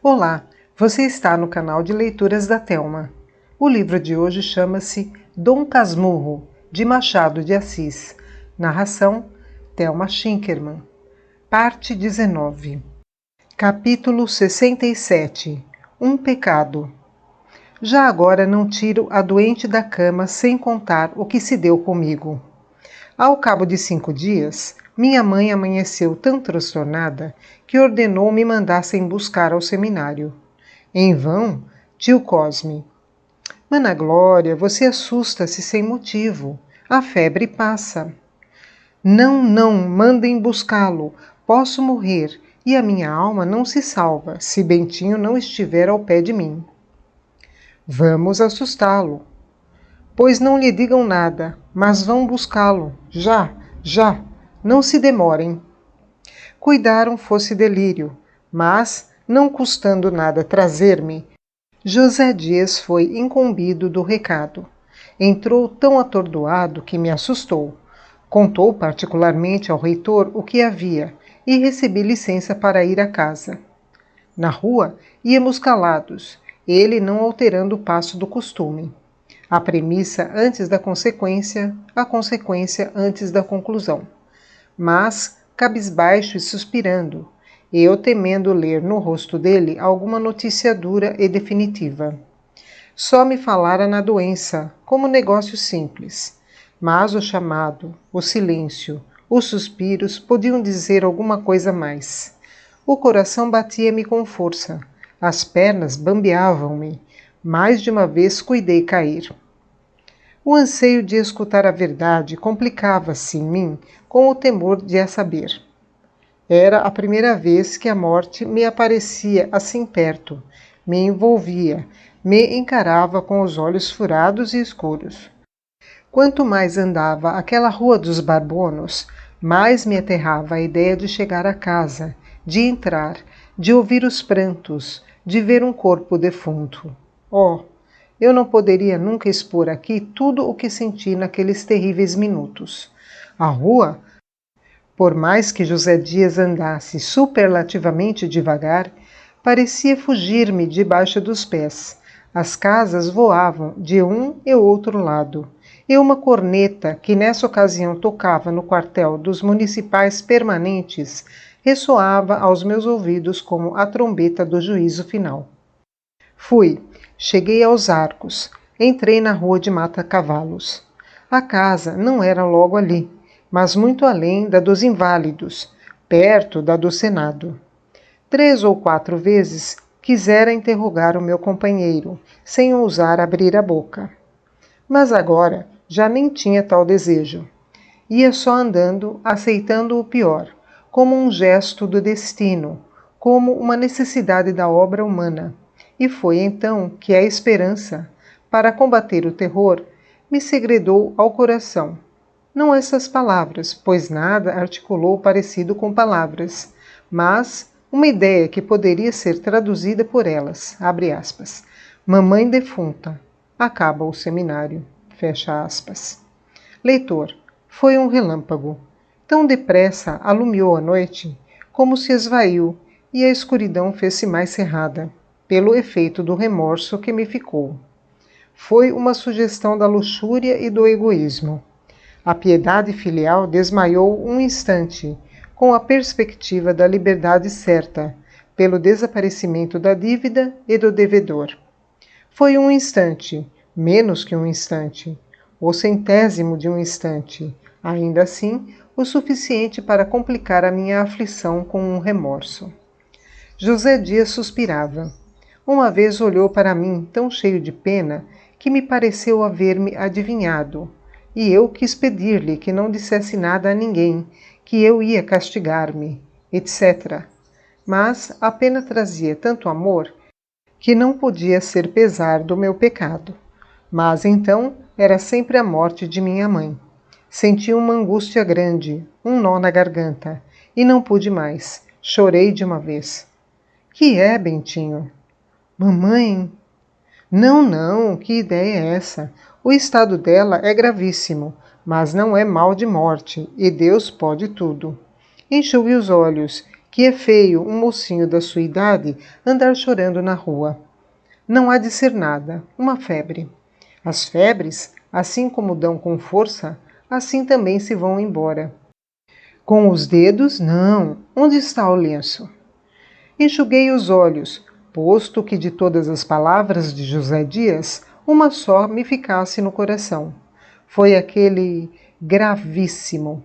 Olá, você está no canal de leituras da Thelma. O livro de hoje chama-se Dom Casmurro, de Machado de Assis. Narração, Thelma Schinkerman. Parte 19. Capítulo 67. Um pecado. Já agora não tiro a doente da cama sem contar o que se deu comigo. Ao cabo de 5 dias, minha mãe amanheceu tão transtornada que ordenou me mandassem buscar ao seminário. Em vão, tio Cosme. Mana Glória, você assusta-se sem motivo. A febre passa. Não, mandem buscá-lo. Posso morrer e a minha alma não se salva se Bentinho não estiver ao pé de mim. Vamos assustá-lo. Pois não lhe digam nada, mas vão buscá-lo. Já. Não se demorem. Cuidaram fosse delírio, mas, não custando nada trazer-me, José Dias foi incumbido do recado. Entrou tão atordoado que me assustou. Contou particularmente ao reitor o que havia e recebi licença para ir à casa. Na rua, íamos calados, ele não alterando o passo do costume. A premissa antes da consequência, a consequência antes da conclusão. Mas, cabisbaixo e suspirando, eu temendo ler no rosto dele alguma notícia dura e definitiva. Só me falara na doença, como negócio simples. Mas o chamado, o silêncio, os suspiros podiam dizer alguma coisa mais. O coração batia-me com força, as pernas bambeavam-me. Mais de uma vez cuidei cair. O anseio de escutar a verdade complicava-se em mim com o temor de a saber. Era a primeira vez que a morte me aparecia assim perto, me envolvia, me encarava com os olhos furados e escuros. Quanto mais andava aquela rua dos Barbonos, mais me aterrava a ideia de chegar a casa, de entrar, de ouvir os prantos, de ver um corpo defunto. Oh! Eu não poderia nunca expor aqui tudo o que senti naqueles terríveis minutos. A rua, por mais que José Dias andasse superlativamente devagar, parecia fugir-me debaixo dos pés. As casas voavam de um e outro lado, e uma corneta, que nessa ocasião tocava no quartel dos municipais permanentes, ressoava aos meus ouvidos como a trombeta do juízo final. Cheguei aos Arcos, entrei na rua de Mata-Cavalos. A casa não era logo ali, mas muito além da dos Inválidos, perto da do Senado. 3 ou 4 vezes quisera interrogar o meu companheiro, sem ousar abrir a boca. Mas agora já nem tinha tal desejo. Ia só andando, aceitando o pior, como um gesto do destino, como uma necessidade da obra humana. E foi então que a esperança, para combater o terror, me segredou ao coração. Não essas palavras, pois nada articulou parecido com palavras, mas uma ideia que poderia ser traduzida por elas, abre aspas, mamãe defunta, acaba o seminário, fecha aspas. Leitor, foi um relâmpago. Tão depressa alumiou a noite, como se esvaiu, e a escuridão fez-se mais cerrada, pelo efeito do remorso que me ficou. Foi uma sugestão da luxúria e do egoísmo. A piedade filial desmaiou um instante, com a perspectiva da liberdade certa, pelo desaparecimento da dívida e do devedor. Foi um instante, menos que um instante, o centésimo de um instante, ainda assim, o suficiente para complicar a minha aflição com um remorso. José Dias suspirava. Uma vez olhou para mim tão cheio de pena que me pareceu haver-me adivinhado, e eu quis pedir-lhe que não dissesse nada a ninguém, que eu ia castigar-me, etc. Mas a pena trazia tanto amor que não podia ser pesar do meu pecado. Mas então era sempre a morte de minha mãe. Senti uma angústia grande, um nó na garganta, e não pude mais. Chorei de uma vez. Que é, Bentinho? Mamãe? Não, que ideia é essa? O estado dela é gravíssimo, mas não é mal de morte, e Deus pode tudo. Enxugue os olhos que é feio um mocinho da sua idade andar chorando na rua. Não há de ser nada, uma febre. As febres, assim como dão com força, assim também se vão embora. Com os dedos, não. Onde está o lenço? Enxuguei os olhos, posto que de todas as palavras de José Dias, uma só me ficasse no coração. Foi aquele gravíssimo.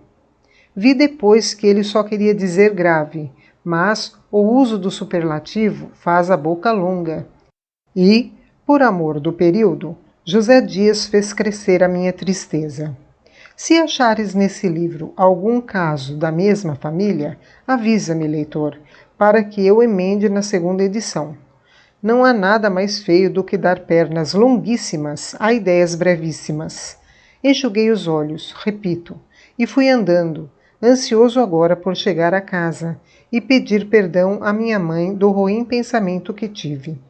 Vi depois que ele só queria dizer grave, mas o uso do superlativo faz a boca longa. E, por amor do período, José Dias fez crescer a minha tristeza. Se achares nesse livro algum caso da mesma família, avisa-me, leitor, para que eu emende na segunda edição. Não há nada mais feio do que dar pernas longuíssimas a ideias brevíssimas. Enxuguei os olhos, repito, e fui andando, ansioso agora por chegar a casa e pedir perdão à minha mãe do ruim pensamento que tive.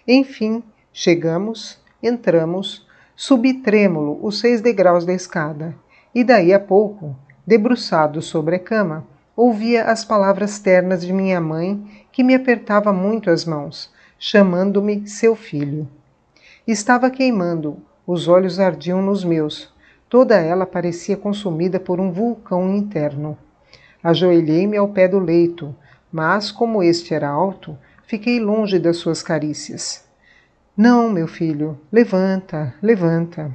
Enfim, chegamos, entramos, subi trêmulo os 6 degraus da escada, e daí a pouco, debruçado sobre a cama, ouvia as palavras ternas de minha mãe, que me apertava muito as mãos, chamando-me seu filho. Estava queimando, os olhos ardiam nos meus, toda ela parecia consumida por um vulcão interno. Ajoelhei-me ao pé do leito, mas, como este era alto, fiquei longe das suas carícias. Não, meu filho, levanta, levanta.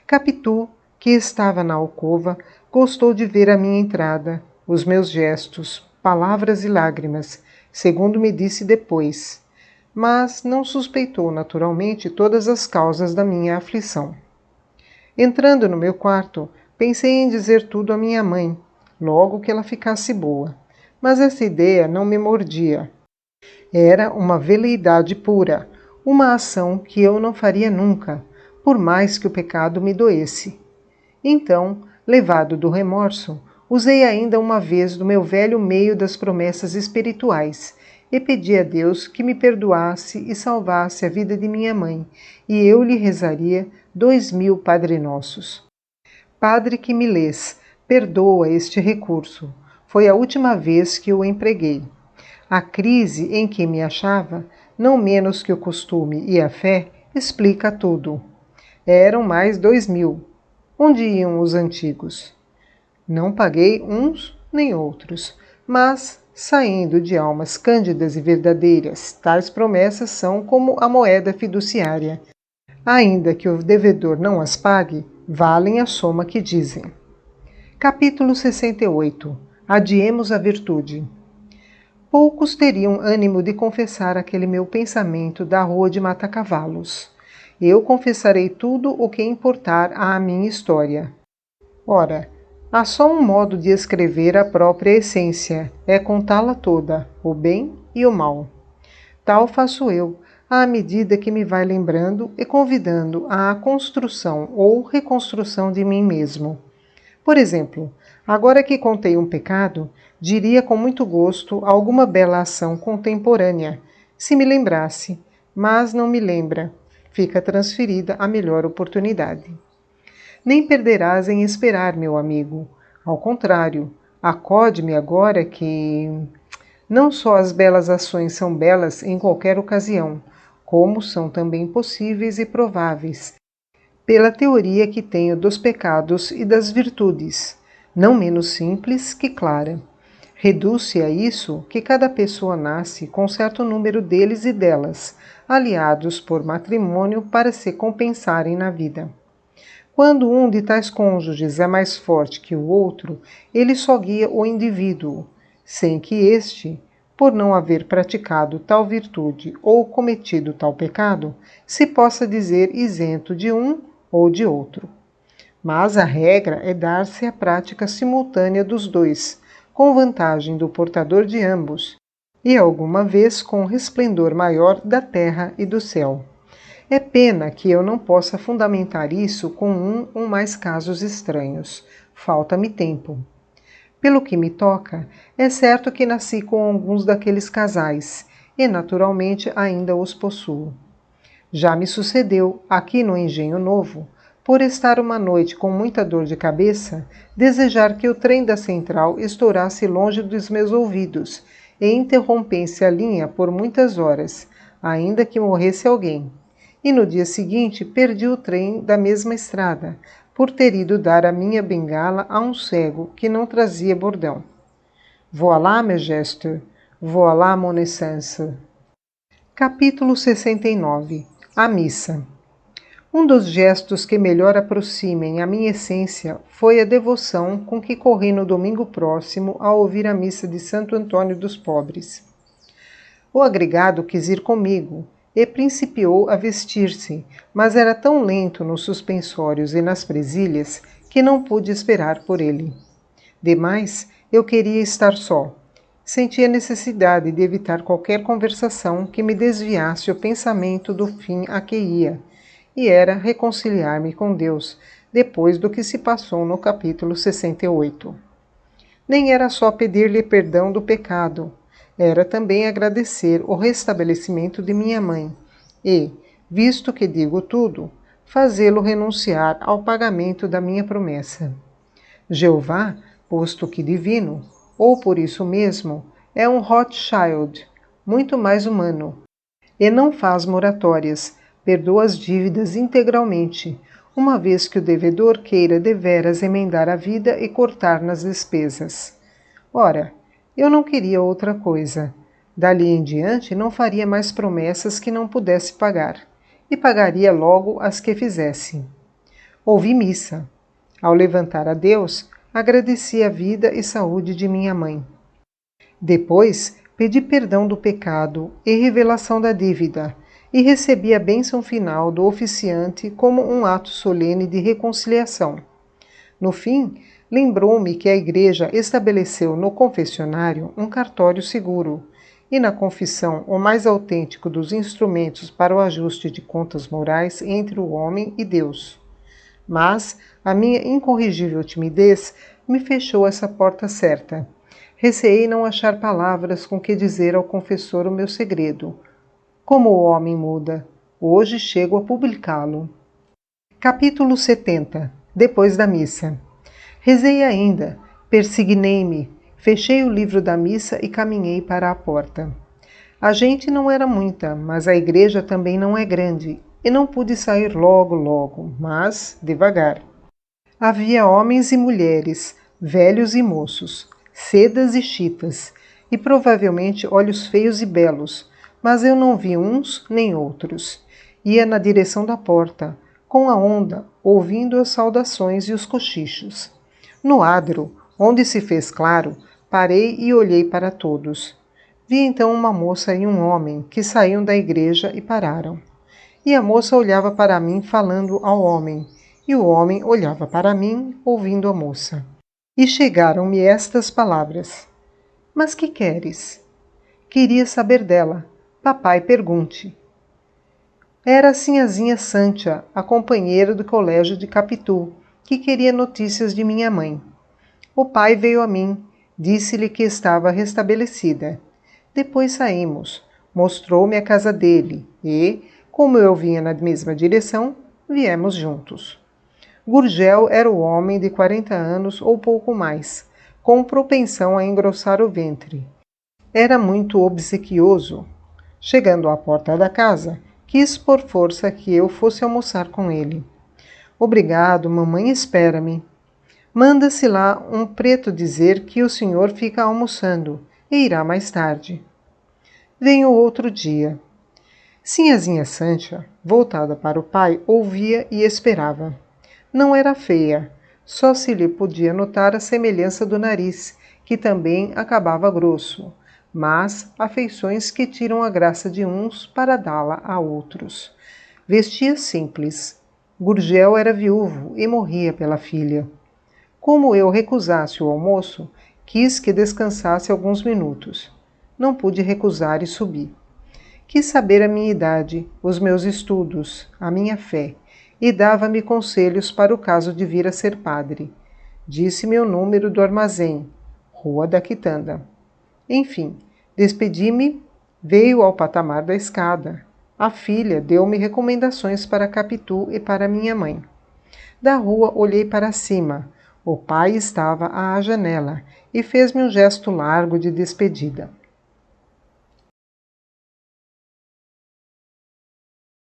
Capitu, que estava na alcova, gostou de ver a minha entrada, os meus gestos, palavras e lágrimas, segundo me disse depois, mas não suspeitou naturalmente todas as causas da minha aflição. Entrando no meu quarto, pensei em dizer tudo à minha mãe, logo que ela ficasse boa, mas essa ideia não me mordia. Era uma veleidade pura, uma ação que eu não faria nunca, por mais que o pecado me doesse. Então, levado do remorso, usei ainda uma vez do meu velho meio das promessas espirituais e pedi a Deus que me perdoasse e salvasse a vida de minha mãe, e eu lhe rezaria 2000 Padre Nossos. Padre que me lês, perdoa este recurso. Foi a última vez que o empreguei. A crise em que me achava, não menos que o costume e a fé, explica tudo. Eram mais 2000. Onde iam os antigos? Não paguei uns nem outros, mas, saindo de almas cândidas e verdadeiras, tais promessas são como a moeda fiduciária. Ainda que o devedor não as pague, valem a soma que dizem. Capítulo 68. Adiemos a virtude. Poucos teriam ânimo de confessar aquele meu pensamento da rua de Mata-Cavalos. Eu confessarei tudo o que importar à minha história. Ora, há só um modo de escrever a própria essência, é contá-la toda, o bem e o mal. Tal faço eu, à medida que me vai lembrando e convidando à construção ou reconstrução de mim mesmo. Por exemplo, agora que contei um pecado, diria com muito gosto alguma bela ação contemporânea, se me lembrasse, mas não me lembra. Fica transferida a melhor oportunidade. Nem perderás em esperar, meu amigo. Ao contrário, acode-me agora que não só as belas ações são belas em qualquer ocasião, como são também possíveis e prováveis, pela teoria que tenho dos pecados e das virtudes, não menos simples que clara. Reduz-se a isso que cada pessoa nasce com certo número deles e delas, aliados por matrimônio para se compensarem na vida. Quando um de tais cônjuges é mais forte que o outro, ele só guia o indivíduo, sem que este, por não haver praticado tal virtude ou cometido tal pecado, se possa dizer isento de um ou de outro. Mas a regra é dar-se a prática simultânea dos dois, com vantagem do portador de ambos, e alguma vez com resplendor maior da terra e do céu. É pena que eu não possa fundamentar isso com um ou mais casos estranhos. Falta-me tempo. Pelo que me toca, é certo que nasci com alguns daqueles casais, e naturalmente ainda os possuo. Já me sucedeu, aqui no Engenho Novo, por estar uma noite com muita dor de cabeça, desejar que o trem da central estourasse longe dos meus ouvidos e interrompesse a linha por muitas horas, ainda que morresse alguém. E no dia seguinte perdi o trem da mesma estrada, por ter ido dar a minha bengala a um cego que não trazia bordão. Voilà, mes gestes, voilà mon essence. Capítulo 69. A missa. Um dos gestos que melhor aproximem a minha essência foi a devoção com que corri no domingo próximo a ouvir a missa de Santo Antônio dos Pobres. O agregado quis ir comigo e principiou a vestir-se, mas era tão lento nos suspensórios e nas presilhas que não pude esperar por ele. Demais, eu queria estar só. Sentia necessidade de evitar qualquer conversação que me desviasse o pensamento do fim a que ia, e era reconciliar-me com Deus, depois do que se passou no capítulo 68. Nem era só pedir-lhe perdão do pecado, era também agradecer o restabelecimento de minha mãe e, visto que digo tudo, fazê-lo renunciar ao pagamento da minha promessa. Jeová, posto que divino, ou por isso mesmo, é um Rothschild, muito mais humano, e não faz moratórias, perdoa as dívidas integralmente, uma vez que o devedor queira deveras emendar a vida e cortar nas despesas. Ora, eu não queria outra coisa. Dali em diante não faria mais promessas que não pudesse pagar, e pagaria logo as que fizesse. Ouvi missa. Ao levantar a Deus, agradeci a vida e saúde de minha mãe. Depois, pedi perdão do pecado e revelação da dívida, e recebi a bênção final do oficiante como um ato solene de reconciliação. No fim, lembrou-me que a igreja estabeleceu no confessionário um cartório seguro, e na confissão o mais autêntico dos instrumentos para o ajuste de contas morais entre o homem e Deus. Mas a minha incorrigível timidez me fechou essa porta certa. Receei não achar palavras com que dizer ao confessor o meu segredo. Como o homem muda! Hoje chego a publicá-lo. Capítulo 70. Depois da missa. Rezei ainda, persignei-me, fechei o livro da missa e caminhei para a porta. A gente não era muita, mas a igreja também não é grande, e não pude sair logo, mas devagar. Havia homens e mulheres, velhos e moços, cedas e chitas, e provavelmente olhos feios e belos, mas eu não vi uns nem outros. Ia na direção da porta, com a onda, ouvindo as saudações e os cochichos. No adro, onde se fez claro, parei e olhei para todos. Vi então uma moça e um homem que saíam da igreja e pararam. E a moça olhava para mim falando ao homem, e o homem olhava para mim ouvindo a moça. E chegaram-me estas palavras: Mas que queres? Queria saber dela. Papai pergunte. Era a sinhazinha Santia, a companheira do colégio de Capitu, que queria notícias de minha mãe. O pai veio a mim, disse-lhe que estava restabelecida. Depois saímos, mostrou-me a casa dele e, como eu vinha na mesma direção, viemos juntos. Gurgel era o homem de 40 anos ou pouco mais, com propensão a engrossar o ventre. Era muito obsequioso. Chegando à porta da casa, quis por força que eu fosse almoçar com ele. Obrigado, mamãe espera-me. Manda-se lá um preto dizer que o senhor fica almoçando e irá mais tarde. Venho outro dia. Sinhazinha Sancha, voltada para o pai, ouvia e esperava. Não era feia, só se lhe podia notar a semelhança do nariz, que também acabava grosso, mas afeições que tiram a graça de uns para dá-la a outros. Vestia simples. Gurgel era viúvo e morria pela filha. Como eu recusasse o almoço, quis que descansasse alguns minutos. Não pude recusar e subi. Quis saber a minha idade, os meus estudos, a minha fé, e dava-me conselhos para o caso de vir a ser padre. Disse-me o número do armazém, Rua da Quitanda. Enfim, despedi-me, veio ao patamar da escada. A filha deu-me recomendações para Capitu e para minha mãe. Da rua olhei para cima. O pai estava à janela e fez-me um gesto largo de despedida.